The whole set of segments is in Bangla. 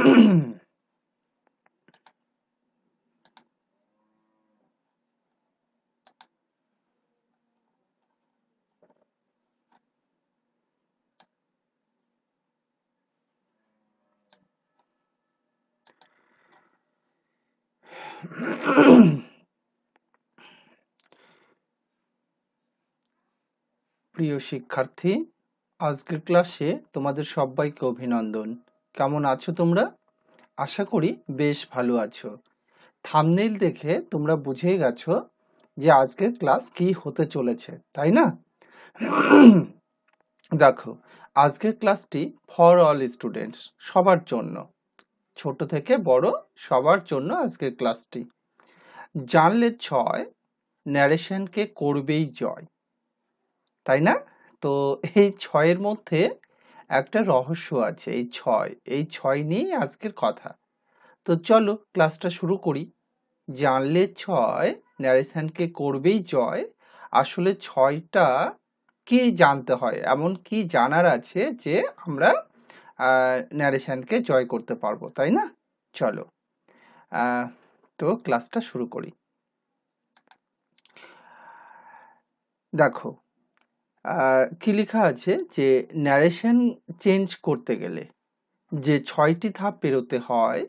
প্রিয় শিক্ষার্থী, আজকের ক্লাসে তোমাদের সবাইকে অভিনন্দন। কেমন আছো তোমরা? আশা করি বেশ ভালো আছো। থাম্বনেইল দেখে তোমরা বুঝেই গেছো যে আজকের ক্লাস কি হতে চলেছে, তাই না? দেখো, আজকের ক্লাসটি ফর অল স্টুডেন্টস, সবার জন্য, ছোট থেকে বড় সবার জন্য আজকের ক্লাসটি। জানলে ছয়, ন্যারেশনকে করবেই জয়, তাই না? তো এই ছয়ের মধ্যে একটা রহস্য আছে। এই ছয় নিয়েই আজকের কথা। তো চলো ক্লাসটা শুরু করি। জানলে ছয়, ন্যারেশনকে করবেই জয়। আসলে ছয়টা কি জানতে হয়, এমন কি জানার আছে যে আমরা ন্যারেশনকে জয় করতে পারবো, তাই না? চলো তো ক্লাসটা শুরু করি। দেখো, কি লেখা আছে যে ন্যারেশন চেঞ্জ করতে গেলে যে ৬টি ধাপ পেরোতে হয়,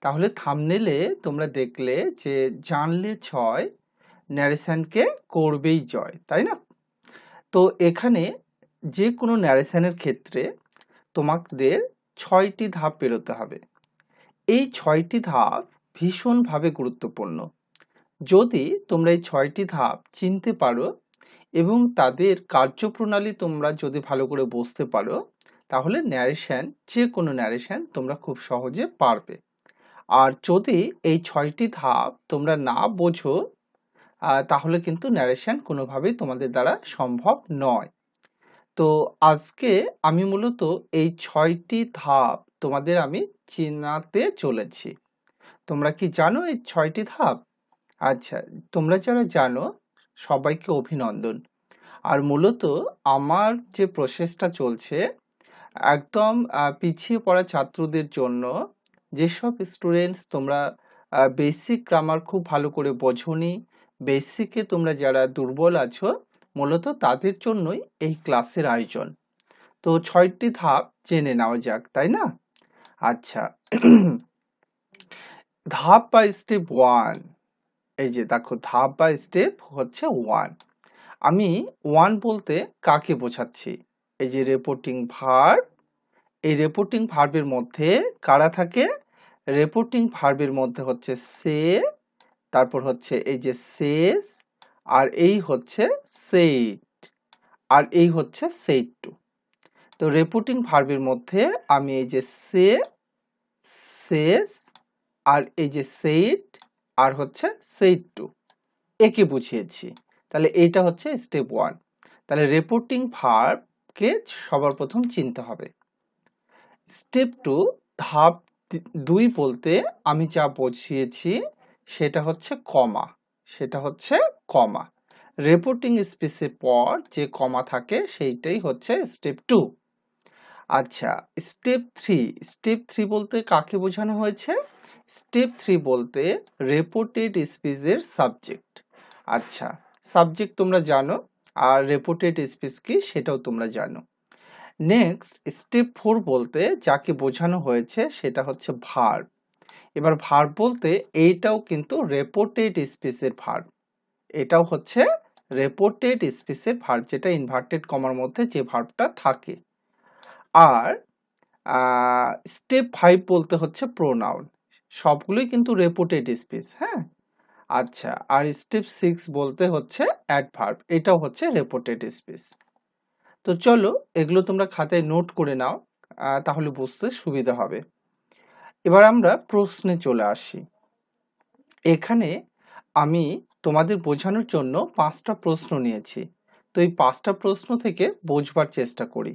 তাহলে থাম্বনেইলে তোমরা দেখলে যে জানলে ছয়, ন্যারেশনকে করবেই জয়, তাই না? তো এখানে যে কোনো ন্যারেশনের ক্ষেত্রে তোমাদের ৬টি ধাপ পেরোতে হবে। এই ৬টি ধাপ ভীষণভাবে গুরুত্বপূর্ণ। যদি তোমরা এই ৬টি ধাপ চিনতে পারো এবং তাদের কার্যপ্রণালী তোমরা যদি ভালো করে বুঝতে পারো, তাহলে ন্যারেশন, যে কোনো ন্যারেশন তোমরা খুব সহজে পারবে। আর যদি এই ৬টি ধাপ তোমরা না বোঝো, তাহলে কিন্তু ন্যারেশন কোনোভাবেই তোমাদের দ্বারা সম্ভব নয়। তো আজকে আমি মূলত এই ৬টি ধাপ তোমাদের আমি চেনাতে চলেছি। তোমরা কি জানো এই ৬টি ধাপ? আচ্ছা, তোমরা যারা জানো সবাইকে অভিনন্দন। আর মূলত আমার যে প্রসেসটা চলছে, একদম পিছিয়ে পড়া ছাত্রদের জন্য, যেসব স্টুডেন্টস তোমরা বেসিক গ্রামার খুব ভালো করে বোঝোনি, বেসিকে তোমরা যারা দুর্বল আছো, মূলত তাদের জন্যই এই ক্লাসের আয়োজন। তো ৬টি ধাপ জেনে নেওয়া যাক, তাই না? আচ্ছা, ধাপ বা স্টেপ 1, এই যে দেখো ধাপ বা স্টেপ হচ্ছে 1। আমি 1 বলতে কাকে বোঝাচ্ছি? এই যে রিপোর্টিং ভার্ব, এই রিপোর্টিং ভার্বের মধ্যে কারা থাকে? রিপোর্টিং ভার্বের মধ্যে হচ্ছে সে, তারপর হচ্ছে এই যে সেস, আর এই হচ্ছে সেইড, আর এই হচ্ছে সেইড টু। তো রিপোর্টিং ভার্বের মধ্যে আমি এই যে সে, সেস, আর এই যে সেইড, আর হচ্ছে সেইড টু, একে বুঝিয়েছি। তাহলে এইটা হচ্ছে স্টেপ 1। তাহলে রিপোর্টিং ভার্বকে সবার প্রথম চিনতে হবে। স্টেপ 2, ধাপ 2 বলতে আমি যা বুঝিয়েছি সেটা হচ্ছে কমা, সেটা হচ্ছে কমা। রিপোর্টিং স্পেসের পর যে কমা থাকে সেইটাই হচ্ছে স্টেপ 2। আচ্ছা, স্টেপ 3, স্টেপ 3 বলতে কাকে বোঝানো হয়েছে? স্টেপ 3 বলতে রিপোর্টেড স্পিচের সাবজেক্ট। আচ্ছা, সাবজেক্ট তোমরা জানো, আর রিপোর্টেড স্পিচ কি সেটাও তোমরা জানো। নেক্সট স্টেপ 4 বলতে যাকে বোঝানো হয়েছে সেটা হচ্ছে ভার্ব। এবার ভার্ব বলতে এইটাও কিন্তু রিপোর্টেড স্পিচের ভার্ব, এটাও হচ্ছে রিপোর্টেড স্পিচের ভার্ব, যেটা ইনভার্টেড কমার মধ্যে যে ভার্বটা থাকে। আর স্টেপ 5 বলতে হচ্ছে প্রোনাউন, সবগুলোই কিন্তু রিপোর্টেড স্পিচ, হ্যাঁ। আচ্ছা, আর স্টেপ 6 বলতে হচ্ছে অ্যাডভার্ব, এটাও হচ্ছে রিপোর্টেড স্পিচ। তো চলো এগুলো তোমরা খাতায় নোট করে নাও, তাহলে বুঝতে সুবিধা হবে। এবার আমরা প্রশ্নে চলে আসি। এখানে আমি তোমাদের বোঝানোর জন্য 5টা প্রশ্ন নিয়েছি। তো এই 5টা প্রশ্ন থেকে বোঝবার চেষ্টা করি।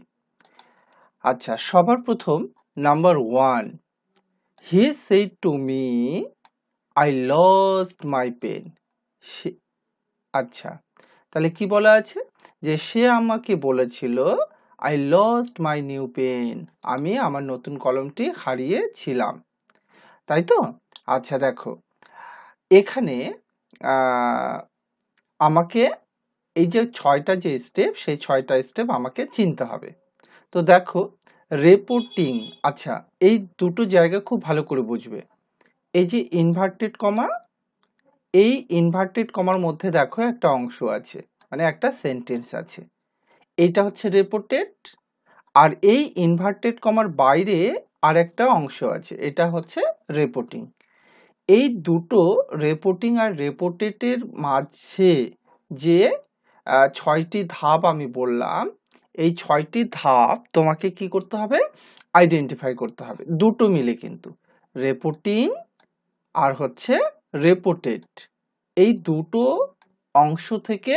আচ্ছা, সবার প্রথম number 1, he said to me I lost my pen. আচ্ছা, তাহলে কি বলা আছে? যে সে আমাকে বলেছিল I lost my new pen, আমি আমার নতুন কলমটি হারিয়েছিলাম, তাই তো? আচ্ছা দেখো, এখানে আমাকে এই যে 6টা যে স্টেপ, সেই 6টা স্টেপ আমাকে চিনতে হবে। তো দেখো, রিপোর্টিং, আচ্ছা এই দুটো জায়গা খুব ভালো করে বুঝবে। এই যে ইনভার্টেড কমা, এই ইনভার্টেড কমার মধ্যে দেখো একটা অংশ আছে, মানে একটা সেন্টেন্স আছে, এইটা হচ্ছে রিপোর্টেড। আর এই ইনভার্টেড কমার বাইরে আর একটা অংশ আছে, এটা হচ্ছে রিপোর্টিং। এই দুটো রিপোর্টিং আর রিপোর্টেডের মাঝে যে 6টি ধাপ আমি বললাম, এই 6টি ধাপ তোমাকে কি করতে হবে? আইডেন্টিফাই করতে হবে, দুটো মিলে কিন্তু, রিপোর্টিং আর হচ্ছে রিপোর্টেড, এই দুটো অংশ থেকে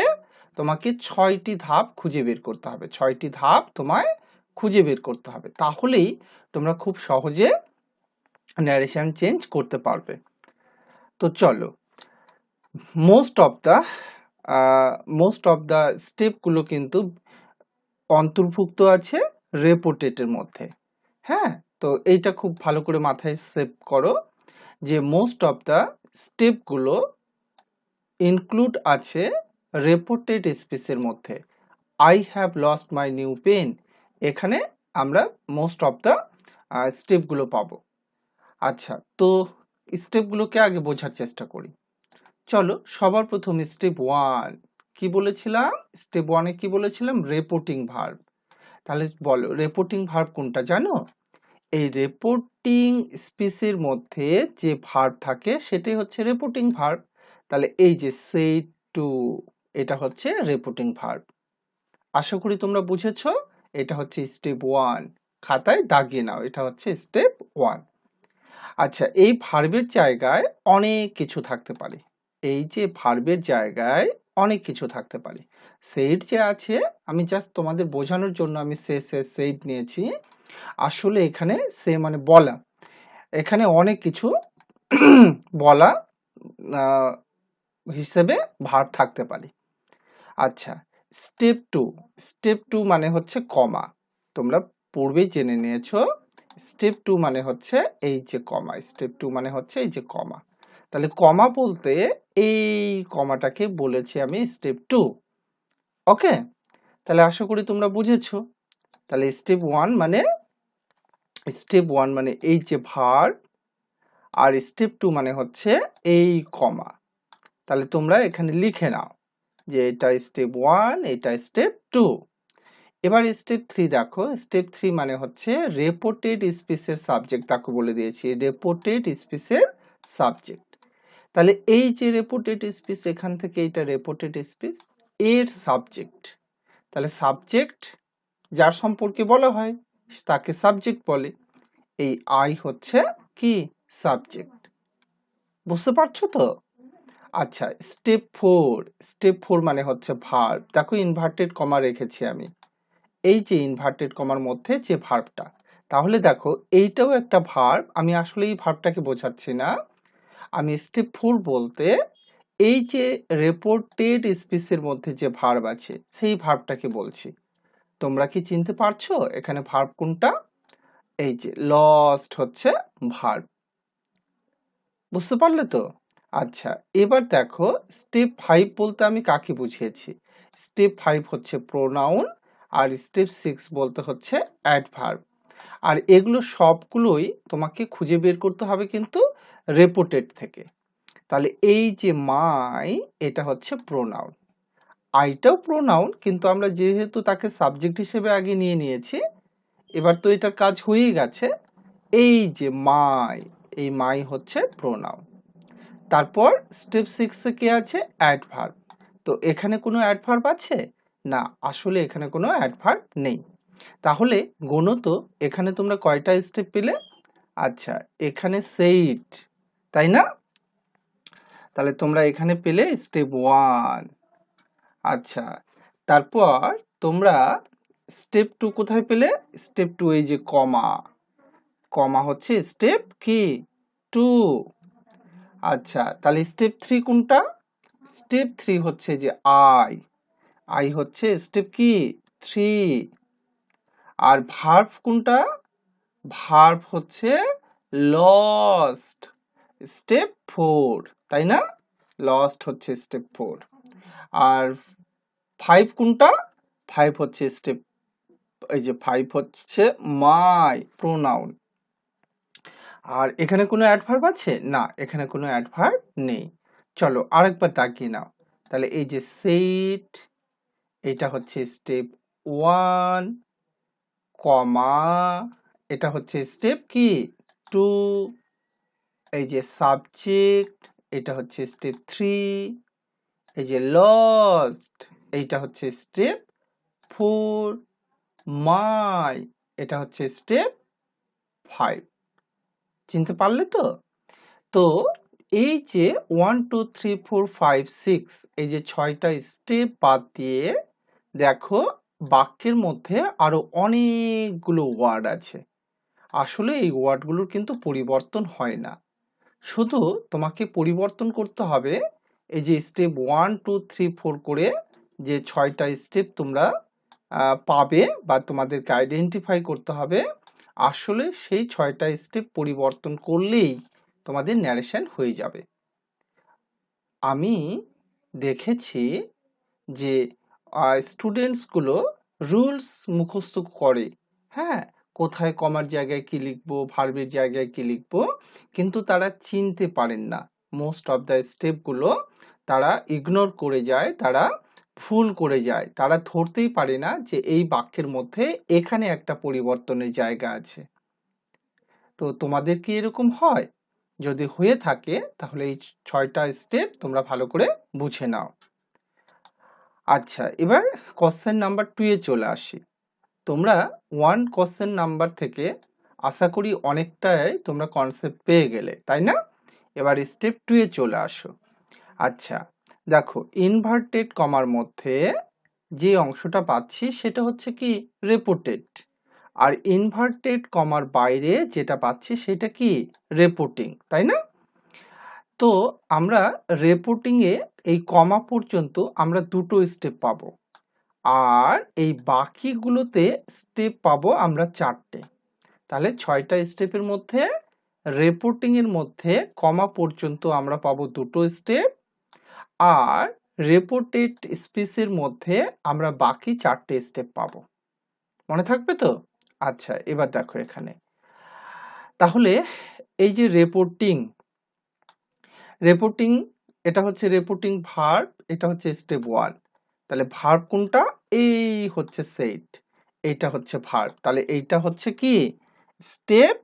তোমাকে 6টি ধাপ খুঁজে বের করতে হবে, 6টি ধাপ তোমায় খুঁজে বের করতে হবে, তাহলেই তোমরা খুব সহজে ন্যারেশন চেঞ্জ করতে পারবে। তো চলো, মোস্ট অফ দ্য স্টেপগুলো কিন্তু অন্তর্ভুক্ত আছে রিপোর্টেডের মধ্যে। হ্যাঁ, তো এইটা খুব ভালো করে মাথায় সেভ করো যে মোস্ট অফ দ্য স্টেপগুলো ইনক্লুড আছে রিপোর্টেড স্পিচের মধ্যে। I have lost my new pen, এখানে আমরা মোস্ট অফ দ্য স্টেপগুলো পাবো। আচ্ছা, তো স্টেপগুলোকে আগে বোঝার চেষ্টা করি। চলো, সবার প্রথম স্টেপ 1 কি বলেছিলাম? স্টেপ 1-এ কি বলেছিলাম? Reporting verb. তাহলে বলো, রিপোর্টিং ভার্ব কোনটা জানো? এই রিপোর্টিং স্পিচের মধ্যে যে ভার্ব থাকে সেটাই হচ্ছে রিপোর্টিং ভার্ব। তাহলে এই যে সেড টু, এটা হচ্ছে রিপোর্টিং ভার্ব। আশা করি তোমরা বুঝেছো, এটা হচ্ছে স্টেপ 1, খাতায় দাগিয়ে নাও, এটা হচ্ছে স্টেপ 1। আচ্ছা, এই ভার্বের জায়গায় অনেক কিছু থাকতে পারে, এই যে ভার্বের জায়গায় অনেক কিছু থাকতে পারে। সেড যে আছে, আমি জাস্ট তোমাদের বোঝানোর জন্য আমি সেড নিয়েছি, আসলে এখানে সে মানে বলা, এখানে অনেক কিছু বলা হিসেবে ভার্ব থাকতে পারে। আচ্ছা, স্টেপ টু মানে হচ্ছে কমা, তোমরা পূর্বেই জেনে নিয়েছো, স্টেপ টু মানে হচ্ছে এই যে কমা, স্টেপ টু মানে হচ্ছে এই যে কমা। তাহলে কমা বলতে এই কমাটাকে বলেছি আমি স্টেপ টু। ওকে, তাহলে আশা করি তোমরা বুঝেছো। তাহলে স্টেপ ওয়ান মানে এই যে ভার্ব, আর স্টেপ টু মানে হচ্ছে এই কমা। তাহলে তোমরা এখানে লিখে নাও যে এটা স্টেপ 1, এটা স্টেপ 2। এবার স্টেপ 3 দেখো, স্টেপ 3 মানে হচ্ছে রিপোর্টেড স্পিচের সাবজেক্ট, তাকে বলে দিয়েছি রিপোর্টেড স্পিচের সাবজেক্ট। তাহলে এই যে রিপোর্টেড স্পিচ, এখান থেকে এটা রিপোর্টেড স্পিচ, এর সাবজেক্ট, তাহলে সাবজেক্ট যার সম্পর্কে বলা হয় তাকে সাবজেক্ট বলে, এই আই হচ্ছে কি? সাবজেক্ট। বুঝতে পারছো তো? আচ্ছা, স্টেপ 4 মানে হচ্ছে ভার্ব, দেখো ইনভার্টেড কমা রেখেছি আমি, এই যে ইনভার্টেড কমার মধ্যে যে ভার্বটা, তাহলে দেখো এইটাও একটা ভার্ব, আমি আসলে এই ভার্বটাকে বোঝাচ্ছি না, আমি স্টেপ 4 বলতে এই যে রিপোর্টেড স্পিচের মধ্যে যে ভার্ব আছে সেই ভার্বটাকে বলছি। তোমরা কি চিনতে পারছো এখানে ভার্ব কোনটা? এই যে লস্ট হচ্ছে ভার্ব। বুঝতে পারলে তো? আচ্ছা, এবার দেখো স্টেপ 5 বলতে আমি কাকে বুঝিয়েছি? স্টেপ 5 হচ্ছে প্রোনাউন, আর স্টেপ 6 বলতে হচ্ছে অ্যাডভার্ব। আর এগুলো সবগুলোই তোমাকে খুঁজে বের করতে হবে কিন্তু রিপোর্টেড থেকে। তাহলে এই যে মাই, এটা হচ্ছে প্রোনাউন, আইটাও প্রোনাউন, কিন্তু আমরা যেহেতু তাকে সাবজেক্ট হিসেবে আগে নিয়ে নিয়েছি, এবার তো এটার কাজ হয়েই গেছে। এই যে মাই, এই মাই হচ্ছে প্রোনাউন। তারপর স্টেপ 6-এ কি আছে? অ্যাডভার্ব। তো এখানে কোনো অ্যাডভার্ব আছে? না, আসলে এখানে কোনো অ্যাডভার্ব নেই। তাহলে গুনো তো, এখানে তোমরা কয়টা স্টেপ পেলে? আচ্ছা, এখানে সেইট, তাই না? তাহলে তোমরা এখানে পেলে স্টেপ 1। আচ্ছা, তারপর তোমরা স্টেপ 2 কোথায় পেলে? স্টেপ 2 এই যে কমা, কমা হচ্ছে স্টেপ কি? 2। আচ্ছা, তাহলে স্টেপ 3 কোনটা? স্টেপ 3 হচ্ছে যে আই, আই হচ্ছে স্টেপ কি? 3। আর ভার্ব কোনটা? ভার্ব হচ্ছে লস্ট, স্টেপ 4, তাই না? লস্ট হচ্ছে স্টেপ 4। আর 5 কোনটা? 5 হচ্ছে স্টেপ, এই যে 5 হচ্ছে মাই প্রোনাউন। আর এখানে কোনো অ্যাডভার্ব আছে? না, এখানে কোনো অ্যাডভার্ব নেই। চলো আরেকবার তাকিয়ে নাও। তাহলে এই যে সেট, এটা হচ্ছে স্টেপ 1, কমা, এটা হচ্ছে স্টেপ কি 2, এই যে সাবজেক্ট, এটা হচ্ছে স্টেপ 3, এই যে লস্ট, এইটা হচ্ছে স্টেপ 4, মাই, এটা হচ্ছে স্টেপ 5। চিনতে পারলে তো? তো এই যে 1 2 3 4 5 6, এই যে 6টা স্টেপ বাদ দিয়ে দেখো বাক্যের মধ্যে আরো অনেকগুলো ওয়ার্ড আছে। আসলে এই ওয়ার্ডগুলোর কিন্তু পরিবর্তন হয় না, শুধু তোমাকে পরিবর্তন করতে হবে এই যে স্টেপ 1 2 3 4 করে যে 6টা স্টেপ তোমরা পাবে বা তোমাদেরকে আইডেন্টিফাই করতে হবে। আসলে সেই 6টা স্টেপ পরিবর্তন করলেই তোমাদের ন্যারেশন হয়ে যাবে। আমি দেখেছি যে স্টুডেন্টসগুলো রুলস মুখস্থ করে, হ্যাঁ, কোথায় কমার জায়গায় কি লিখবো, ভার্বের জায়গায় কি লিখবো, কিন্তু তারা চিনতে পারেন না। মোস্ট অফ দ্য স্টেপগুলো তারা ইগনোর করে যায়, তারা ভুল করে যায়, তারা ধরতেই পারে না যে এই বাক্যের মধ্যে এখানে একটা পরিবর্তনের জায়গা আছে। তো তোমাদের কি এরকম হয়? যদি হয়ে থাকে তাহলে এই 6টা স্টেপ তোমরা ভালো করে বুঝে নাও। আচ্ছা, এবার কোশ্চেন নাম্বার 2 এ চলে আসি। তোমরা 1 কোশ্চেন নাম্বার থেকে আশা করি অনেকটাই তোমরা কনসেপ্ট পেয়ে গেলে, তাই না? এবার স্টেপ 2 এ চলে আসো। আচ্ছা, দেখো ইনভার্টেড কমার মধ্যে যে অংশটা পাচ্ছি সেটা হচ্ছে কি রেপুটেড, আর ইনভার্টেড কমার বাইরে যেটা পাচ্ছি সেটা কি রেপোর্টিং, তাই না? তো আমরা রেপোর্টিং এ এই কমা পর্যন্ত আমরা দুটো স্টেপ পাবো, আর এই বাকিগুলোতে স্টেপ পাবো আমরা 4টে। তাহলে 6টা স্টেপের মধ্যে রেপোর্টিং এর মধ্যে কমা পর্যন্ত আমরা পাবো দুটো স্টেপ, আর রেপোর্টেড স্পিচের মধ্যে আমরা বাকি 4টে স্টেপ পাবো। মনে থাকবে তো? আচ্ছা, এবার দেখো এখানে তাহলে এই যে রেপোর্টিং, রেপোর্টিং এটা হচ্ছে রেপোর্টিং ভার্ব, এটা হচ্ছে স্টেপ 1। তাহলে ভার্ব কোনটা? এই হচ্ছে সেট, এইটা হচ্ছে ভার্ব, তাহলে এইটা হচ্ছে কি স্টেপ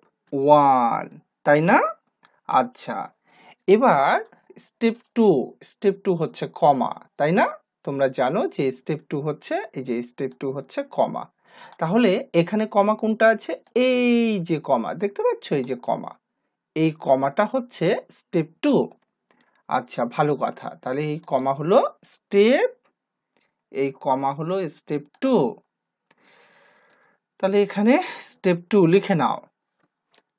1, তাই না? আচ্ছা, এবার স্টেপ 2, স্টেপ 2 হচ্ছে কমা, তাই না? তোমরা জানো যে স্টেপ 2 হচ্ছে, এই যে স্টেপ 2 হচ্ছে কমা। তাহলে এখানে কমা কোনটা আছে? এই যে কমা দেখতে পাচ্ছ, এই যে কমা, এই কমাটা হচ্ছে স্টেপ 2। আচ্ছা, ভালো কথা, তাহলে এই কমা হলো স্টেপ, এই কমা হলো স্টেপ 2। তাহলে এখানে স্টেপ 2 লিখে নাও।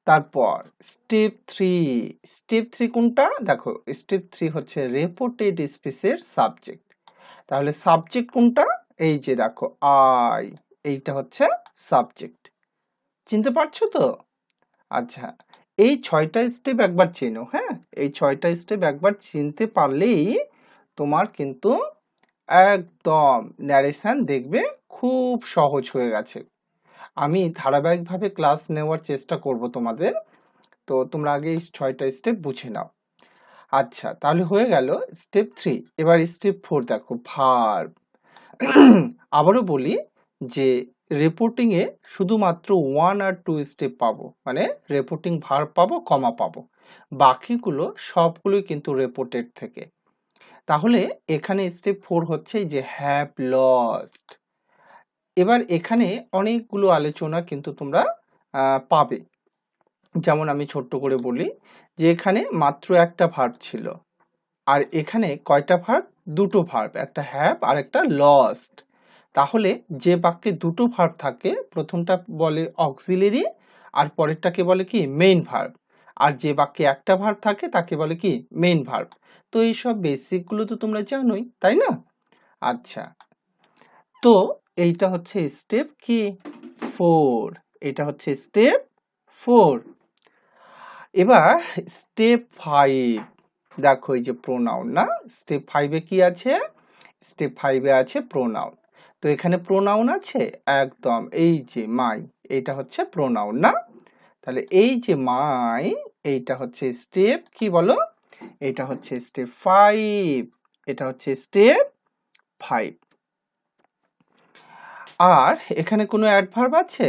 তারপর স্টেপ 3, স্টেপ 3 কোনটা? দেখো স্টেপ 3 হচ্ছে রেপোর্টেড স্পিচের সাবজেক্ট। তাহলে সাবজেক্ট কোনটা? এই যে দেখো আই, এইটা হচ্ছে সাবজেক্ট। চিনতে পারছো তো? আচ্ছা, এই 6টা স্টেপ একবার চেনো, হ্যাঁ, এই 6টা স্টেপ একবার চিনতে পারলেই তোমার কিন্তু একদম ন্যারেশন দেখবে খুব সহজ হয়ে গেছে। আমি ধারাবাহিকভাবে ক্লাস নেওয়ার চেষ্টা করব তোমাদের, তো তোমরা আগে এই 6টা স্টেপ বুঝে নাও। আচ্ছা, তাহলে হয়ে গেল স্টেপ 3। এবার স্টেপ 4 দেখো ভার্ব। আবারও বলি যে রিপোর্টিং এ শুধুমাত্র 1 আর 2 স্টেপ পাবো, মানে রিপোর্টিং ভার্ব পাবো, কমা পাবো, বাকিগুলো সবগুলোই কিন্তু রিপোর্টেড থেকে। তাহলে এখানে স্টেপ 4 হচ্ছে যে হ্যাভ লস্ট। এবার এখানে অনেকগুলো আলোচনা কিন্তু তোমরা পাবে। যেমন আমি ছোট্ট করে বলি যে এখানে মাত্র একটা ভার্ব ছিল, আর এখানে কয়টা ভার্ব? দুটো ভার্ব, একটা হ্যাভ আর একটা লস্ট। তাহলে যে বাক্যে দুটো ভার্ব থাকে প্রথমটা বলে অক্সিলারি, আর পরেরটাকে বলে কি মেইন ভার্ব, আর যে বাক্যে একটা ভার্ব থাকে তাকে বলে কি মেইন ভার্ব। তো এইসব বেসিক গুলো তো তোমরা জানোই, তাই না? আচ্ছা, তো এইটা হচ্ছে স্টেপ কি 4, এটা হচ্ছে স্টেপ 4। এবার স্টেপ 5, দেখো এই যে প্রোনাউন না, স্টেপ 5 এ কি আছে? স্টেপ 5 এ আছে প্রোনাউন। তো এখানে প্রোনাউন আছে একদম, এই যে মাই, এটা হচ্ছে প্রোনাউন না? তাহলে এই যে মাই, এইটা হচ্ছে স্টেপ কি বলো? এটা হচ্ছে স্টেপ 5, এটা হচ্ছে স্টেপ 5। আর এখানে কোনো অ্যাডভার্ব আছে?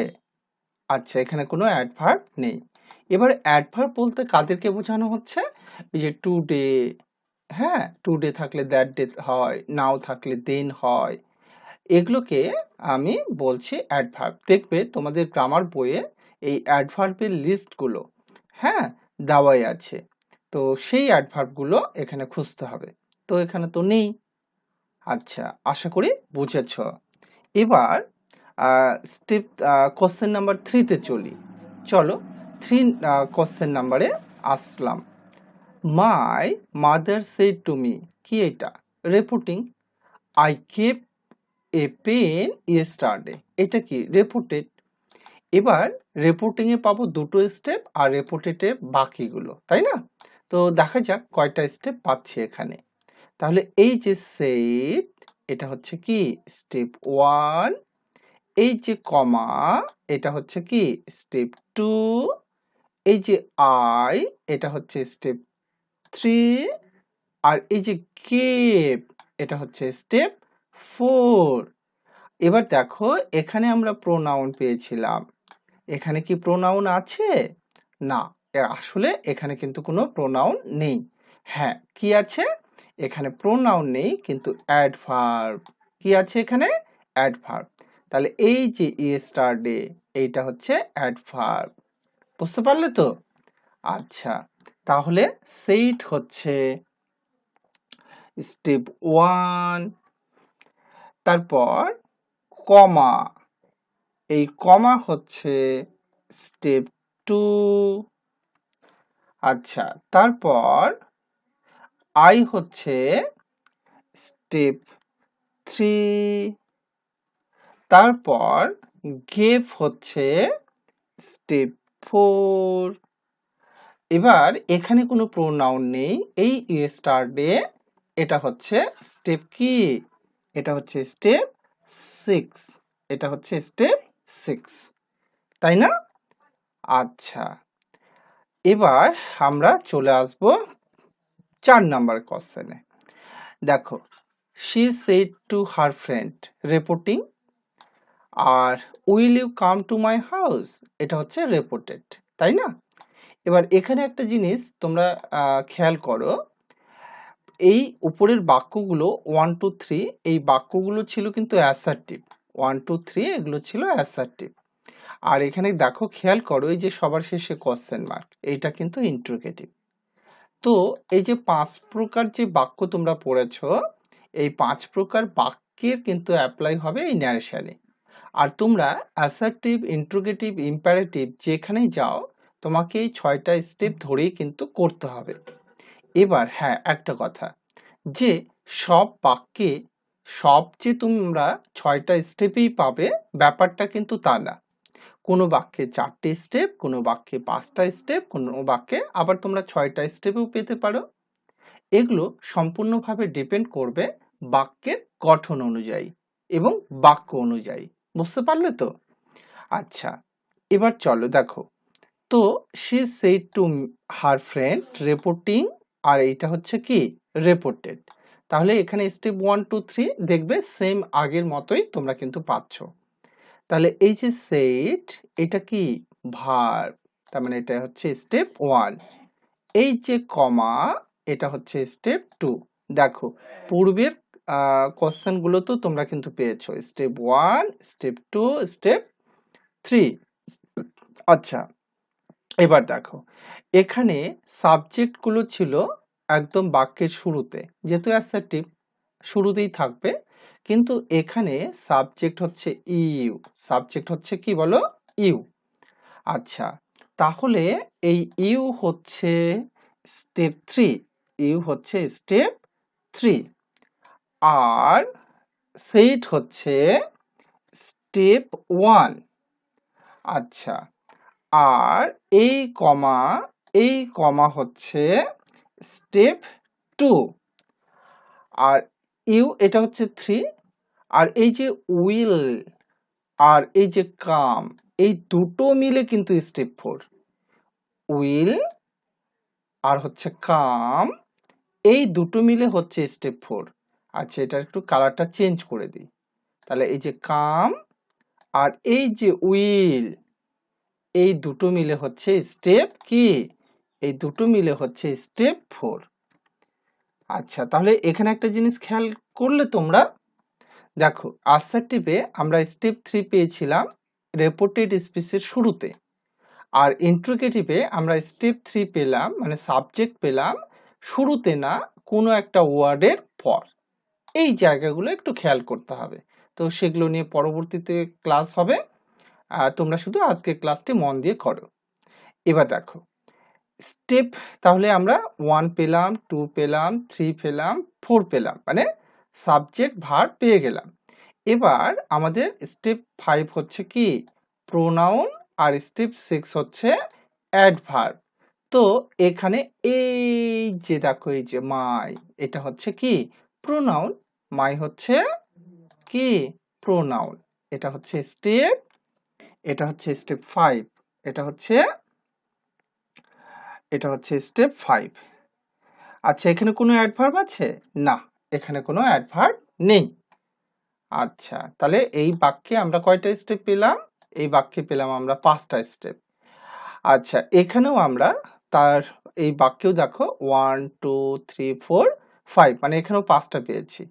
আচ্ছা, এখানে কোনো অ্যাডভার্ব নেই। এবার অ্যাডভার্ব বলতে কাদেরকে বোঝানো হচ্ছে? এই যে টুডে, হ্যাঁ, টুডে থাকলে দ্যাট ডে হয়, নাও থাকলে দেন হয়, এগুলোকে আমি বলছি অ্যাডভার্ব। দেখবে তোমাদের গ্রামার বইয়ে এই অ্যাডভার্বের লিস্টগুলো, হ্যাঁ, দেওয়াই আছে। তো সেই অ্যাডভার্বগুলো এখানে খুঁজতে হবে। তো এখানে তো নেই। আচ্ছা, আশা করি বুঝেছ। এবার স্টেপ কোশ্চেন নাম্বার 3 তে চলি। চলো 3 কোশ্চেন নাম্বারে আসলাম। My mother said to me, কি এটা? Reporting. I kept a pen yesterday, এটা কি? রিপোর্টেড। এবার রিপোর্টিং এ পাবো দুটো স্টেপ আর রিপোর্টেড বাকিগুলো, তাই না? তো দেখা যাক কয়টা স্টেপ পাচ্ছি এখানে। তাহলে এই যে সেড, এটা হচ্ছে কি? স্টেপ 1। এই যে কমা, এটা হচ্ছে কি? স্টেপ 2। এই যে আই, এটা হচ্ছে স্টেপ 3। আর এই যে কেপ, এটা হচ্ছে স্টেপ 4। এবার দেখো এখানে আমরা প্রোনাউন পেয়েছিলাম, এখানে কি প্রোনাউন আছে? না, আসলে এখানে কিন্তু কোনো প্রোনাউন নেই। হ্যাঁ, কি আছে? এখানে প্রোনাউন নেই, কিন্তু অ্যাডভার্ব। কি আছে এখানে? অ্যাডভার্ব। তাহলে এই যে ইয়েস্টারডে, এইটা হচ্ছে অ্যাডভার্ব। বুঝতে পারলে তো? আচ্ছা, তাহলে সেইট হচ্ছে স্টেপ 1। তারপর কমা, এই কমা হচ্ছে স্টেপ 2। আচ্ছা, তারপর আই হচ্ছে স্টেপ 3। তারপর গেভ হচ্ছে স্টেপ 4। এবার এখানে কোনো প্রোনাউন নেই, এই ইয়েস্টারডে, এটা হচ্ছে স্টেপ কি? এটা হচ্ছে স্টেপ 6। এটা হচ্ছে স্টেপ 6, তাই না? আচ্ছা, এবার আমরা চলে আসব 4 নাম্বার কোশ্চেনে। দেখো, she said to her friend, reporting. আর will you come to my house, এটা হচ্ছে রিপোর্টেড, তাই না? এবার এখানে একটা জিনিস তোমরা খেয়াল করো, এই উপরের বাক্যগুলো 1 2 3, এই বাক্যগুলো ছিল কিন্তু অ্যাসার্টিভ। 1 2 3 এগুলো ছিল অ্যাসার্টিভ। আর এখানে দেখো খেয়াল করো, এই যে সবার শেষে কোশ্চেন মার্ক, এইটা কিন্তু ইন্টারোগেটিভ। তো এই যে 5 প্রকার যে বাক্য তোমরা পড়েছো, এই 5 প্রকার বাক্যের কিন্তু অ্যাপ্লাই হবে এই ন্যারেশনে। আর তোমরা অ্যাসার্টিভ, ইন্টারোগেটিভ, ইম্পারেটিভ যেখানেই যাও, তোমাকে এই 6টা স্টেপ ধরেই কিন্তু করতে হবে। এবার হ্যাঁ, একটা কথা, যে সব বাক্যে সব যে তোমরা 6টা স্টেপেই পাবে, ব্যাপারটা কিন্তু তা না। কোনো বাক্যে 4টে স্টেপ, কোনো বাক্যে 5টা স্টেপ, কোনো বাক্যে আবার তোমরা 6টা স্টেপেও পেতে পারো। এগুলো সম্পূর্ণভাবে ডিপেন্ড করবে বাক্যের গঠন অনুযায়ী এবং বাক্য অনুযায়ী। বুঝতে পারলে তো? আচ্ছা, এবার চলো দেখো। তো she said to her friend reporting, আর এইটা হচ্ছে কি? reported। তাহলে এখানে স্টেপ 1 2 3 দেখবে সেম আগের মতোই তোমরা কিন্তু পাচ্ছ। তাহলে এই যে said, এটা কি? ভার্ব, তার মানে এটা হচ্ছে স্টেপ 1। এই যে কমা, এটা হচ্ছে স্টেপ 2। দেখো পূর্বের কোশ্চেন গুলো তো তোমরা কিন্তু পেয়েছো, স্টেপ 1, স্টেপ 2, স্টেপ 3। আচ্ছা, এবার দেখো এখানে সাবজেক্ট গুলো ছিল একদম বাক্যের শুরুতে, যেহেতু অ্যাসার্টিভ শুরুতেই থাকবে, কিন্তু এখানে সাবজেক্ট হচ্ছে ইউ। সাবজেক্ট হচ্ছে কি বলো? ইউ। আচ্ছা, তাহলে এই ইউ হচ্ছে স্টেপ 3। ইউ হচ্ছে স্টেপ 3। আর সেট হচ্ছে স্টেপ 1। আচ্ছা, আর এই কমা হচ্ছে স্টেপ 2, আর এটা হচ্ছে 3, আর এই যে উইল আর এই যে কাম, এই দুটো মিলে কিন্তু স্টেপ 4। উইল আর হচ্ছে কাম, এই দুটো মিলে হচ্ছে স্টেপ 4। আচ্ছা, এটা একটু কালারটা চেঞ্জ করে দিই। তাহলে এই যে কাম আর এই যে উইল, এই দুটো মিলে হচ্ছে স্টেপ কি, এই দুটো মিলে হচ্ছে স্টেপ 4। আচ্ছা, তাহলে এখানে একটা জিনিস খেয়াল করলে তোমরা, দেখো অ্যাসার্টিভে আমরা স্টেপ 3 পেয়েছিলাম রেপোর্টেড স্পিচের শুরুতে, আর ইন্ট্রোগেটিভে আমরা স্টেপ 3 পেলাম, মানে সাবজেক্ট পেলাম শুরুতে না, কোনো একটা ওয়ার্ডের পর। এই জায়গাগুলো একটু খেয়াল করতে হবে। তো সেগুলো নিয়ে পরবর্তীতে ক্লাস হবে, তোমরা শুধু আজকের ক্লাসটি মন দিয়ে করো। এবার দেখো স্টেপ, তাহলে আমরা 1 পেলাম, 2 পেলাম, 3 পেলাম, 4 পেলাম, মানে সাবজেক্ট ভার্ব পেয়ে গেলাম। এবার আমাদের স্টেপ 5 হচ্ছে কি প্রোনাউন, আর স্টেপ 6 হচ্ছে অ্যাডভার্ব। তো এখানে এই যে দেখো এই যে মাই, এটা হচ্ছে কি প্রোনাউন, মাই হচ্ছে কি প্রোনাউন। এটা হচ্ছে স্টেপ, এটা হচ্ছে স্টেপ 5, এটা হচ্ছে স্টেপ 5। আচ্ছা, এখানে কোনো অ্যাডভার্ব আছে? না, এখানে কোনো অ্যাডভার্ব নেই। আচ্ছা, তাহলে এই বাক্যে আমরা কয়টা স্টেপ পেলাম? এই বাক্যে পেলাম আমরা 5টা স্টেপ। আচ্ছা, এখানেও আমরা তার এই বাক্যেও দেখো 1 2 3 4 5, মানে এখানেও 5টা পেয়েছি।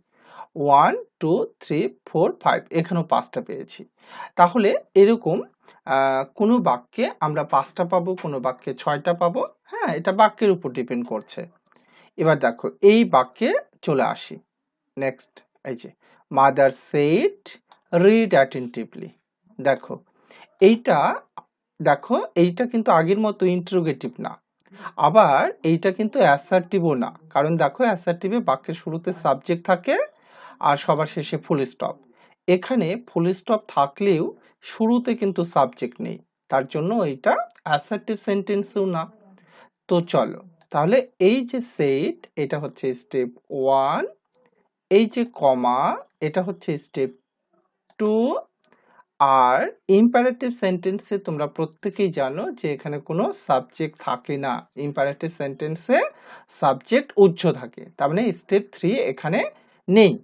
1 2 3 4 5, এখানেও 5টা পেয়েছি। তাহলে এরকম কোনো বাক্যে আমরা 5টা পাবো, কোনো বাক্যে 6টা পাবো। হ্যাঁ, এটা বাক্যের উপর ডিপেন্ড করছে। এবার দেখো এই বাক্যে চলে আসি। নেক্সট, এই যে মাদার সেইড রিড অ্যাটেন্টিভলি। দেখো এইটা, এইটা কিন্তু আগের মতো ইন্টারোগেটিভ না, আবার এইটা কিন্তু অ্যাসার্টিভও না। কারণ দেখো অ্যাসার্টিভে বাক্যের শুরুতে সাবজেক্ট থাকে আর সবার শেষে ফুল স্টপ। এখানে ফুল স্টপ থাকলেও শুরুতে কিন্তু সাবজেক্ট নেই, তার জন্য এটা অ্যাসার্টিভ সেন্টেন্সও না। তো চলো, তাহলে এই যে সেইড, এটা হচ্ছে স্টেপ 1, এই যে কমা, এটা হচ্ছে স্টেপ 2, আর ইম্পারেটিভ সেন্টেন্সে তোমরা প্রত্যেকেই জানো যে এখানে কোনো সাবজেক্ট থাকে না। ইম্পারেটিভ সেন্টেন্সে সাবজেক্ট উহ্য থাকে, তার মানে স্টেপ 3 এখানে নেই।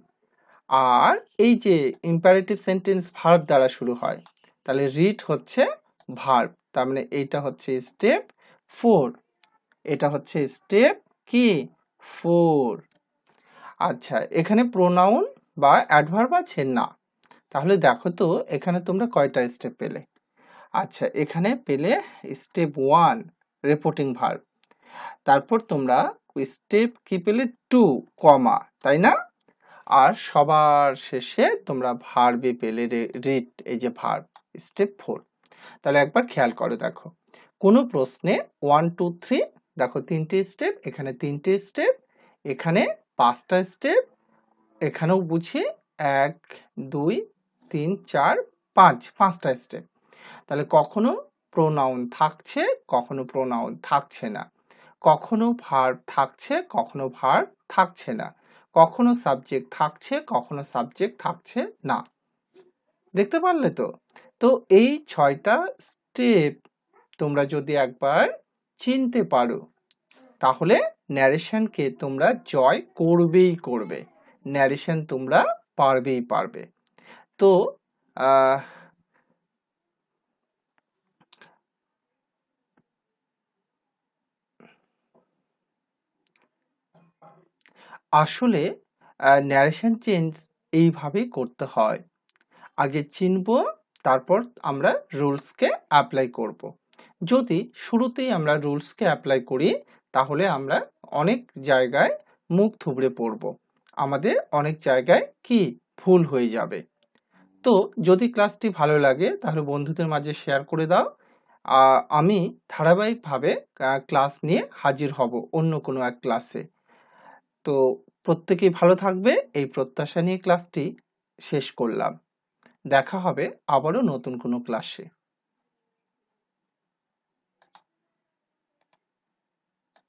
আর এই যে ইম্পারেটিভ সেন্টেন্স ভার্ব দ্বারা শুরু হয়, তাহলে রিড হচ্ছে ভার্ব, তার মানে এইটা হচ্ছে স্টেপ 4, এটা হচ্ছে স্টেপ কি 4। আচ্ছা, এখানে প্রোনাউন বা অ্যাডভার্ব আছে না। তাহলে দেখো তো এখানে তোমরা কয়টা স্টেপ পেলে? আচ্ছা, এখানে পেলে স্টেপ 1 রিপোর্টিং ভার্ব, তারপর তোমরা স্টেপ কি পেলে 2 কমা, তাই না? আর সবার শেষে তোমরা ভার্বে পেলে রিড, এই যে ভার্ব, স্টেপ 4। তাহলে একবার খেয়াল করো, দেখো কোন প্রশ্নে 1 2 3, দেখো 3টে স্টেপ, এখানে 3টে স্টেপ, এখানে 5টা স্টেপ, এখানেও বুঝি 1 2 3 4 5, 5টা স্টেপ। তাহলে কখনো প্রোনাউন থাকছে, কখনো প্রোনাউন থাকছে না, কখনো ভার্ব থাকছে, কখনো ভার্ব থাকছে না, কখনো সাবজেক্ট থাকছে, কখনো সাবজেক্ট থাকছে না। দেখতে পারলে তো? তো এই 6টা স্টেপ তোমরা যদি একবার চিনতে পারো, তাহলে ন্যারেশনকে তোমরা জয় করবেই করবে, ন্যারেশন তোমরা পারবেই পারবে। তো আহ আসলে ন্যারেশন চেঞ্জ এইভাবেই করতে হয়। আগে চিনবো, তারপর আমরা রুলসকে অ্যাপ্লাই করব। যদি শুরুতেই আমরা রুলসকে অ্যাপ্লাই করি, তাহলে আমরা অনেক জায়গায় মুখ থুবড়ে পড়ব, আমাদের অনেক জায়গায় কি ভুল হয়ে যাবে। তো যদি ক্লাসটি ভালো লাগে তাহলে বন্ধুদের মাঝে শেয়ার করে দাও। আমি ধারাবাহিকভাবে ক্লাস নিয়ে হাজির হব অন্য কোনো এক ক্লাসে। তো প্রত্যেকেই ভালো থাকবে, এই প্রত্যাশা নিয়ে ক্লাসটি শেষ করলাম। দেখা হবে আবারও নতুন কোনো ক্লাসে।